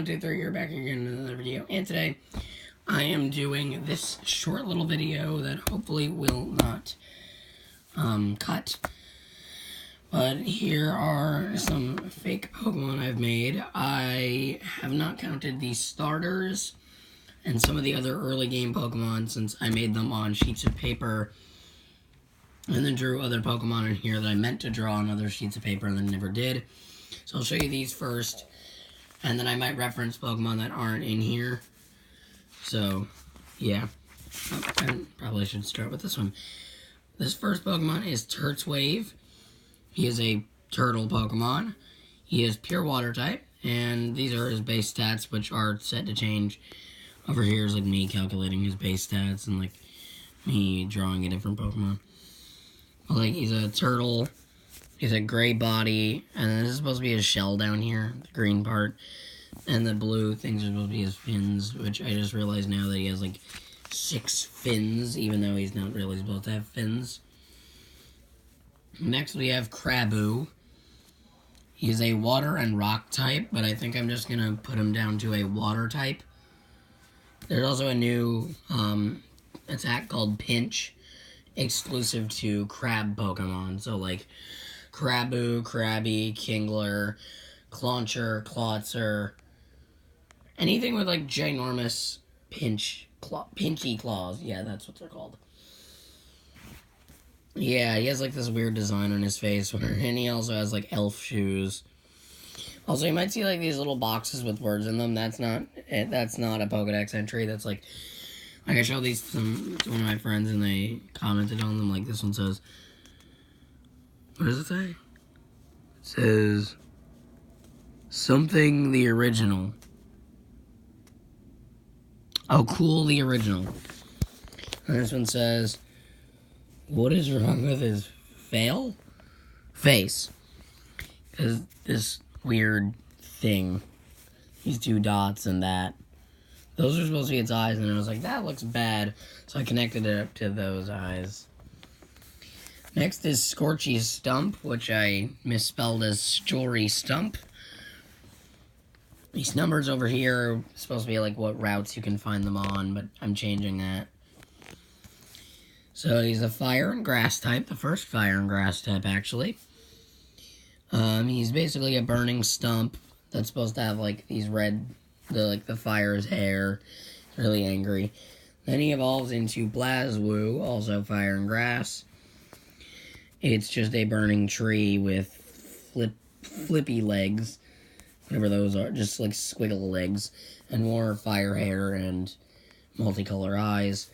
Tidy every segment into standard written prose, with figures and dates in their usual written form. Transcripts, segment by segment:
123 here, back again in another video, and today I am doing this short little video that hopefully will not cut, but here are some fake Pokemon I've made. I have not counted the starters and some of the other early game Pokemon since I made them on sheets of paper and then drew other Pokemon in here that I meant to draw on other sheets of paper and then never did. So I'll show you these first, and then I might reference Pokemon that aren't in here. So, yeah. I probably should start with this one. This first Pokemon is Turtwave. He is a turtle Pokemon. He is pure water type, and these are his base stats, which are set to change. Over here is like me calculating his base stats and like me drawing a different Pokemon. But, like, he's a turtle. He's a gray body, and this is supposed to be his shell down here, the green part. And the blue things are supposed to be his fins, which I just realized now that he has, like, 6 fins, even though he's not really supposed to have fins. Next we have Krabu. He's a water and rock type, but I think I'm just going to put him down to a water type. There's also a new attack called Pinch, exclusive to crab Pokemon. So, like, Krabu, Krabby, Kingler, Clauncher, Klotzer, anything with, like, ginormous pinchy claws. Yeah, that's what they're called. Yeah, he has, like, this weird design on his face, and he also has, like, elf shoes. Also, you might see, like, these little boxes with words in them. That's not a Pokedex entry. That's, like I showed these to one of my friends, and they commented on them. Like, this one says, what does it say? It says, something the original. Oh, cool, the original. And this one says, what is wrong with his face? Because this weird thing, these 2 dots and that. Those are supposed to be its eyes, and I was like, that looks bad. So I connected it up to those eyes. Next is Scorchy's Stump, which I misspelled as Story Stump. These numbers over here are supposed to be like what routes you can find them on, but I'm changing that. So he's a fire and grass type, the first fire and grass type, actually. He's basically a burning stump that's supposed to have, like, these red, the fire's hair. Really angry. Then he evolves into Blazwoo, also fire and grass. It's just a burning tree with flippy legs, whatever those are, just like squiggle legs, and more fire hair and multicolor eyes.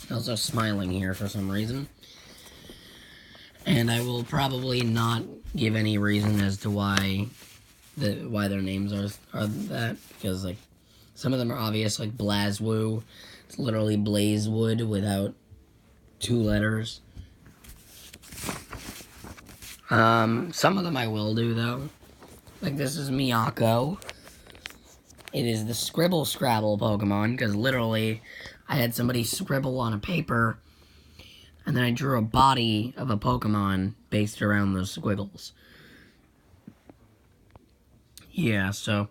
Also smiling here for some reason. And I will probably not give any reason as to why their names are that, because, like, some of them are obvious, like Blazwoo. It's literally Blazewood without 2 letters. Some of them I will do, though. Like, this is Miyako. It is the Scribble Scrabble Pokemon, because literally I had somebody scribble on a paper, and then I drew a body of a Pokemon based around those squiggles. Yeah, so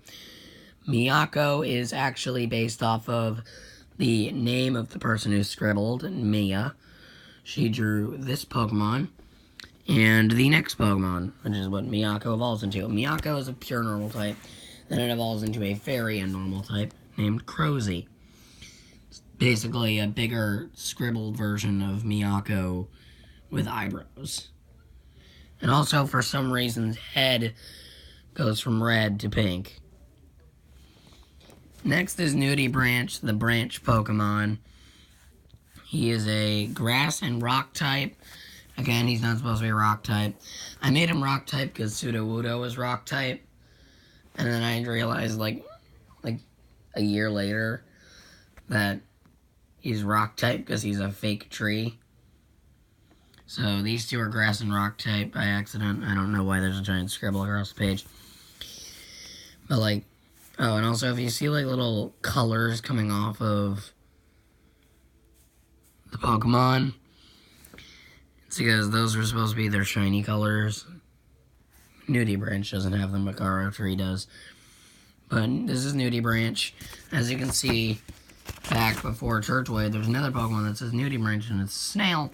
Miyako is actually based off of the name of the person who scribbled, Mia. She drew this Pokemon and the next Pokemon, which is what Miyako evolves into. Miyako is a pure normal type, then it evolves into a fairy and normal type named Crozzy. It's basically a bigger scribbled version of Miyako with eyebrows. And also, for some reason, head goes from red to pink. Next is Nudie Branch, the branch Pokemon. He is a grass and rock type. Again, he's not supposed to be rock type. I made him rock type because Sudowoodo was rock type. And then I realized, like a year later, that he's rock type because he's a fake tree. So these 2 are grass and rock type by accident. I don't know why there's a giant scribble across the page. But, like, oh, and also if you see, like, little colors coming off of the Pokemon, it's because those were supposed to be their shiny colors. Nudie Branch doesn't have them, but Garo Tree does. But this is Nudie Branch. As you can see, back before Turtwig, there's another Pokemon that says Nudie Branch, and it's a snail.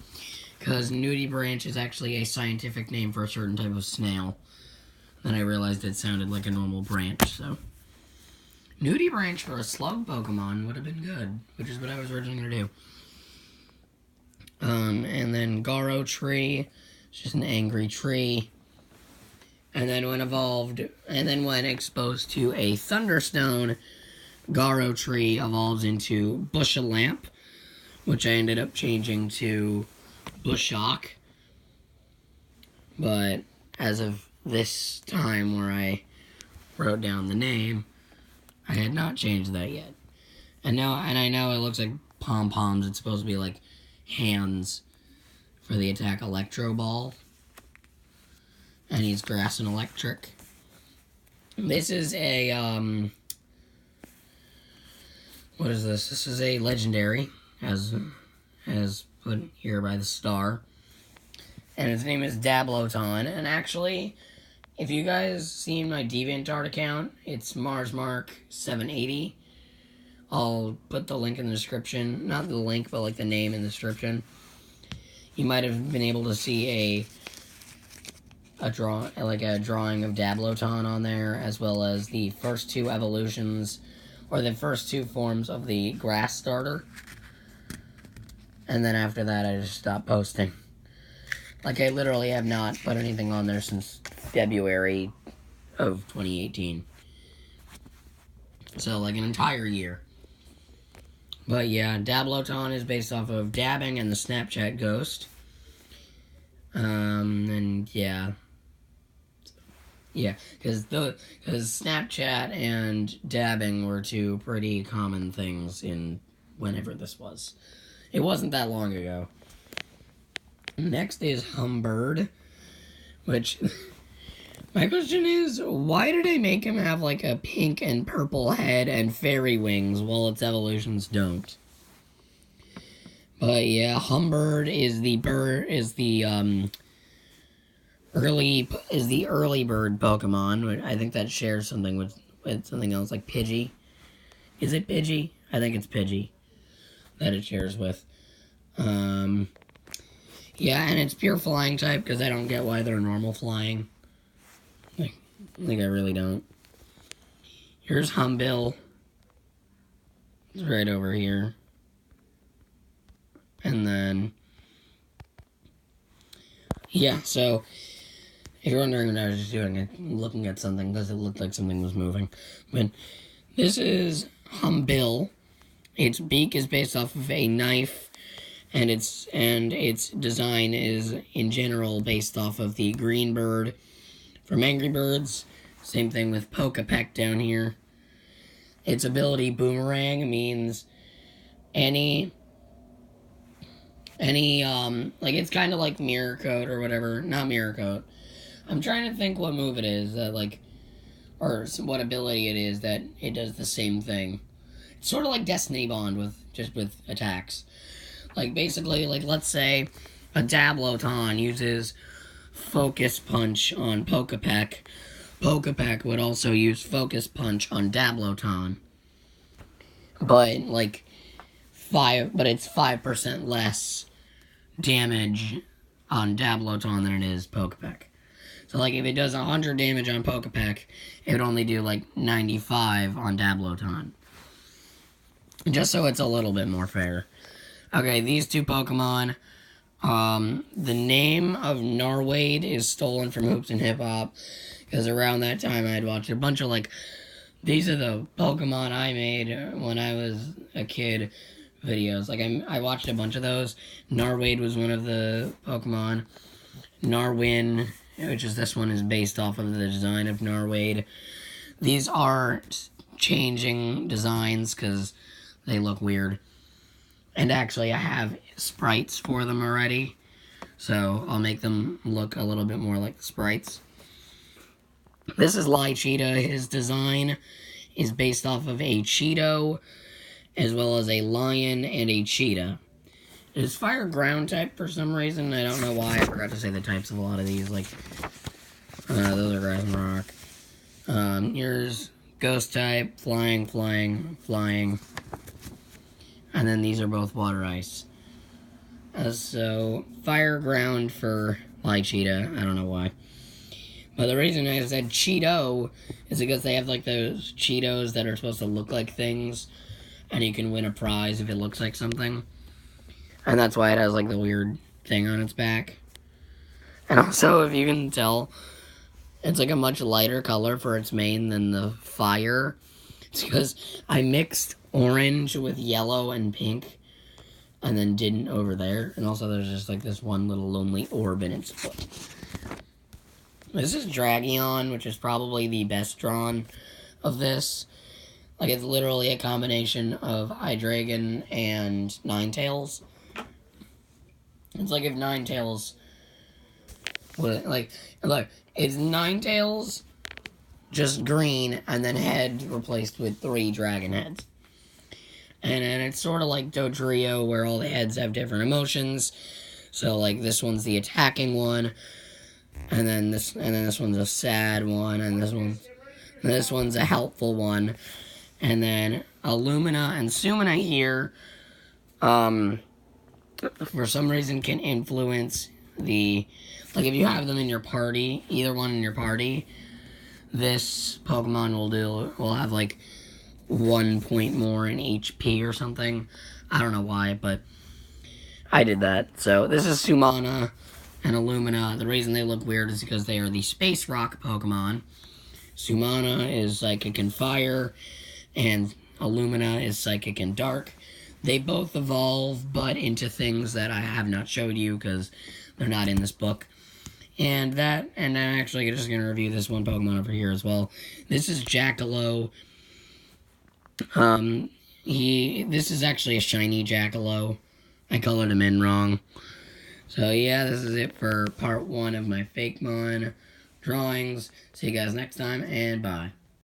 Because Nudie Branch is actually a scientific name for a certain type of snail. Then I realized it sounded like a normal branch, so... Nudie Branch for a slug Pokemon would have been good, which is what I was originally going to do. And then Garo Tree, it's just an angry tree. And then when exposed to a Thunderstone, Garo Tree evolves into Bushalamp, which I ended up changing to Bushok. But as of this time where I wrote down the name, I had not changed that yet. And I know it looks like pom-poms. It's supposed to be like hands for the attack Electro Ball. And he's grass and electric. This is a, what is this? This is a legendary, as put here by the star. And his name is Dabloton. And actually, if you guys seen my DeviantArt account, it's MarsMark780. I'll put the link in the description. Not the link, but like the name in the description. You might have been able to see a drawing of Dabloton on there, as well as the first two evolutions, or the first two forms of the grass starter. And then after that, I just stopped posting. Like, I literally have not put anything on there since February of 2018. So, like, an entire year. But, yeah, Dabloton is based off of dabbing and the Snapchat ghost. And, yeah. Yeah, because Snapchat and dabbing were two pretty common things in whenever this was. It wasn't that long ago. Next is Humbird, which, my question is, why did I make him have, like, a pink and purple head and fairy wings while its evolutions don't? But, yeah, Humbird is the early bird Pokemon. I think that shares something with something else, like Pidgey. Is it Pidgey? I think it's Pidgey that it shares with. Yeah, and it's pure flying type, because I don't get why they're normal flying. Like, I really don't. Here's Humbill. It's right over here. And then, yeah, so, if you're wondering what I was just doing, I'm looking at something, because it looked like something was moving. But this is Humbill. Its beak is based off of a knife, and its design is, in general, based off of the green bird from Angry Birds. Same thing with Pokepeck down here. Its ability, Boomerang, means any, like, it's kind of like Mirror Coat or whatever. Not Mirror Coat. I'm trying to think what move it is that, like, or what ability it is that it does the same thing. It's sort of like Destiny Bond just with attacks. Like, basically, like, let's say a Dabloton uses Focus Punch on Pokepeck. Pokepeck would also use Focus Punch on Dabloton. But, like, it's 5% less damage on Dabloton than it is Pokepeck. So, like, if it does 100 damage on Pokepeck, it would only do, like, 95 on Dabloton. Just so it's a little bit more fair. Okay, these two Pokemon, the name of Narwade is stolen from Hoops and Hip Hop, because around that time I had watched a bunch of, like, these are the Pokemon I made when I was a kid videos. Like, I watched a bunch of those. Narwade was one of the Pokemon. Narwin, which is this one, is based off of the design of Narwade. These are changing designs, because they look weird. And actually, I have sprites for them already. So, I'll make them look a little bit more like the sprites. This is Cheetah. His design is based off of a Cheeto, as well as a lion and a cheetah. It is fire ground type for some reason. I don't know why. I forgot to say the types of a lot of these. Like, those are grass and rock. Here's Ghost type, flying, flying, flying. And then these are both water ice. So, fire ground for cheetah. I don't know why. But the reason I said Cheeto is because they have like those Cheetos that are supposed to look like things. And you can win a prize if it looks like something. And that's why it has like the weird thing on its back. And also, if you can tell, it's like a much lighter color for its mane than the fire. It's because I mixed orange with yellow and pink. And then didn't over there. And also there's just like this one little lonely orb in its foot. This is Dragion, which is probably the best drawn of this. Like, it's literally a combination of Hydreigon and Ninetales. It's like if Ninetales would, like, look, it's Ninetales, just green, and then head replaced with 3 dragon heads. And it's sort of like Dodrio, where all the heads have different emotions. So, like, this one's the attacking one, and then this one's a sad one, and this one's a helpful one. And then Illumina and Sumina here, for some reason can influence the, like if you have them in your party, either one in your party, this Pokemon will have like 1 point more in HP or something. I don't know why, but I did that. So this is Sumana and Illumina. The reason they look weird is because they are the Space Rock Pokemon. Sumana is Psychic and Fire, and Illumina is Psychic and Dark. They both evolve, but into things that I have not showed you because they're not in this book. And I'm actually just going to review this one Pokemon over here as well. This is Jackalow. This is actually a shiny Jackalow. I colored him in wrong. So yeah, this is it for part 1 of my Fakemon drawings. See you guys next time, and bye.